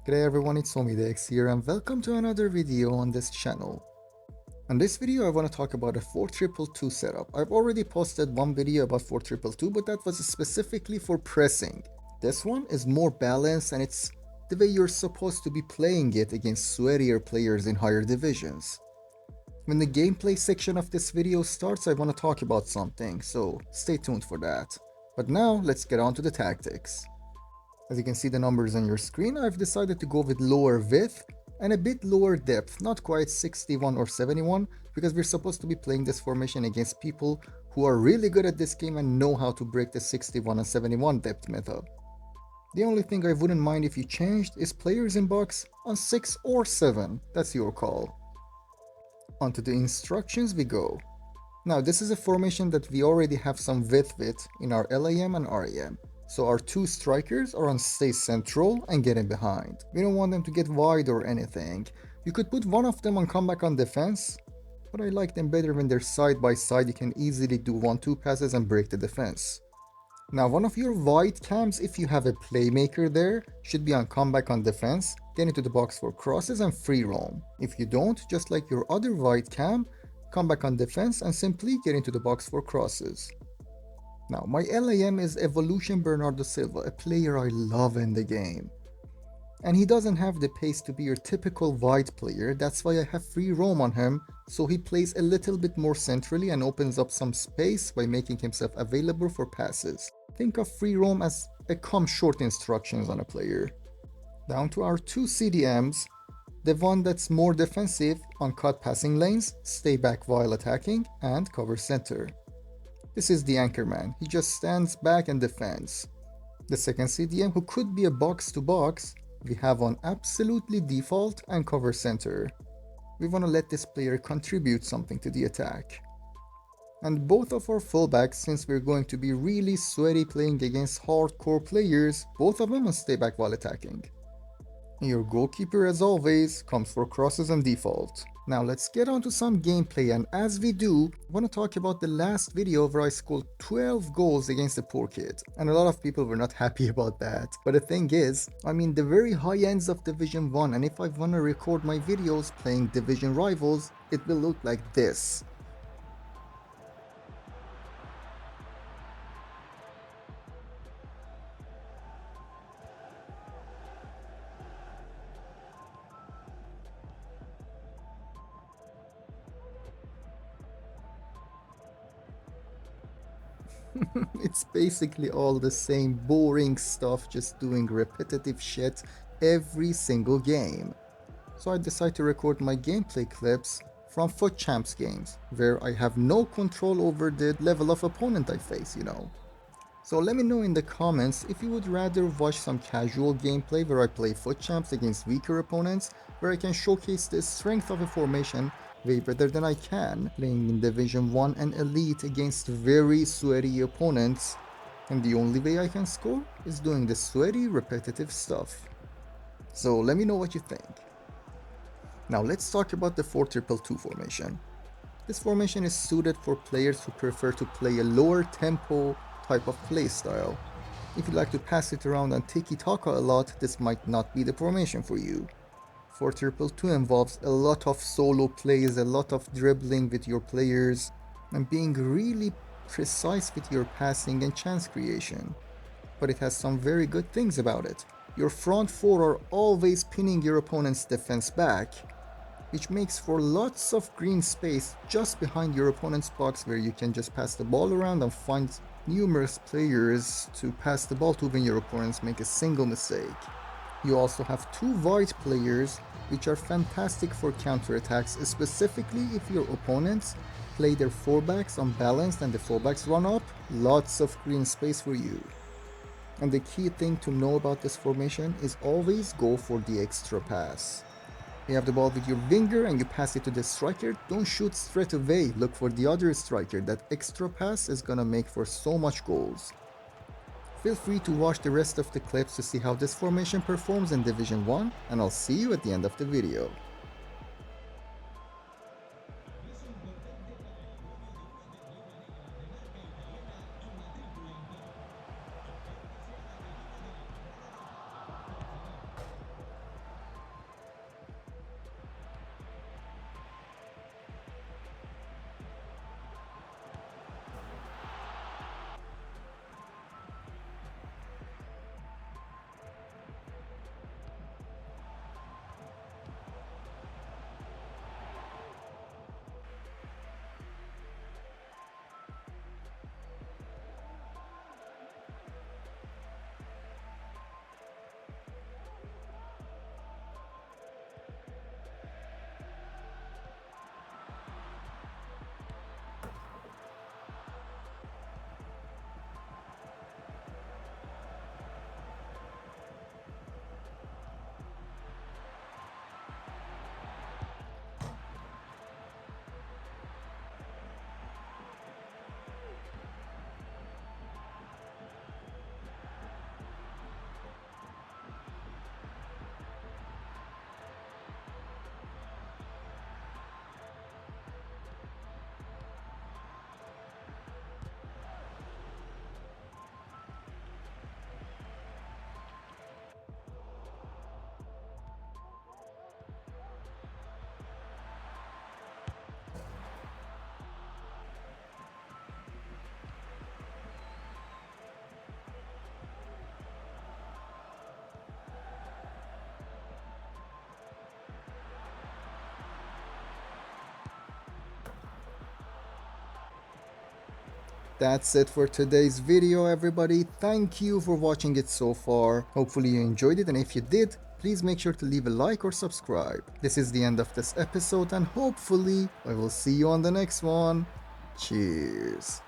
G'day everyone, it's Omidex here and welcome to another video on this channel. In this video I want to talk about a 4-2-2 setup. I've already posted one video about 4-2-2, but that was specifically for pressing. This one is more balanced and it's the way you're supposed to be playing it against sweatier players in higher divisions. When the gameplay section of this video starts, I want to talk about something, so stay tuned for that. But now let's get on to the tactics. As you can see the numbers on your screen, I've decided to go with lower width and a bit lower depth, not quite 61 or 71, because we're supposed to be playing this formation against people who are really good at this game and know how to break the 61 and 71 depth meta. The only thing I wouldn't mind if you changed is players in box on 6 or 7, that's your call. Onto the instructions we go. Now this is a formation that we already have some width with in our LAM and RAM. So our two strikers are on stay central and getting behind. We don't want them to get wide or anything. You could put one of them on comeback on defense, but I like them better when they're side by side. You can easily do 1-2 passes and break the defense. Now one of your wide cams, if you have a playmaker there, should be on comeback on defense, get into the box for crosses and free roam. If you don't, just like your other wide cam, come back on defense and simply get into the box for crosses. Now, my LAM is Evolution Bernardo Silva, a player I love in the game. And he doesn't have the pace to be your typical wide player, that's why I have free roam on him, so he plays a little bit more centrally and opens up some space by making himself available for passes. Think of free roam as a come short instructions on a player. Down to our two CDMs, the one that's more defensive on cut passing lanes, stay back while attacking, and cover center. This is the anchorman, he just stands back and defends. The second CDM, who could be a box to box, we have on absolutely default and cover center. We want to let this player contribute something to the attack. And both of our fullbacks, since we're going to be really sweaty playing against hardcore players, both of them will stay back while attacking. And your goalkeeper, as always, comes for crosses and default. Now let's get on to some gameplay, and as we do, I want to talk about the last video where I scored 12 goals against the poor kid. And a lot of people were not happy about that. But the thing is, I'm in the very high ends of Division 1, and if I want to record my videos playing Division rivals, it will look like this. It's basically all the same boring stuff, just doing repetitive shit every single game. So I decided to record my gameplay clips from FUT Champs games, where I have no control over the level of opponent I face, you know. So let me know in the comments if you would rather watch some casual gameplay where I play FUT Champs against weaker opponents, where I can showcase the strength of a formation way better than I can playing in Division 1 and Elite against very sweaty opponents, and the only way I can score is doing the sweaty repetitive stuff. So let me know what you think. Now let's talk about the 4-2-2 formation. This formation is suited for players who prefer to play a lower tempo type of play style. If you like to pass it around and tiki-taka a lot, this might not be the formation for you. 4-2-2 involves a lot of solo plays, a lot of dribbling with your players, and being really precise with your passing and chance creation. But it has some very good things about it. Your front four are always pinning your opponent's defense back, which makes for lots of green space just behind your opponent's box where you can just pass the ball around and find numerous players to pass the ball to when your opponents make a single mistake. You also have two wide players which are fantastic for counterattacks, specifically if your opponents play their fullbacks unbalanced and the fullbacks run up, lots of green space for you. And the key thing to know about this formation is always go for the extra pass. You have the ball with your winger and you pass it to the striker, don't shoot straight away, look for the other striker. That extra pass is gonna make for so much goals. Feel free to watch the rest of the clips to see how this formation performs in Division 1, and I'll see you at the end of the video. That's it for today's video, everybody. Thank you for watching it so far. Hopefully you enjoyed it, and if you did, please make sure to leave a like or subscribe. This is the end of this episode, and hopefully I will see you on the next one. Cheers.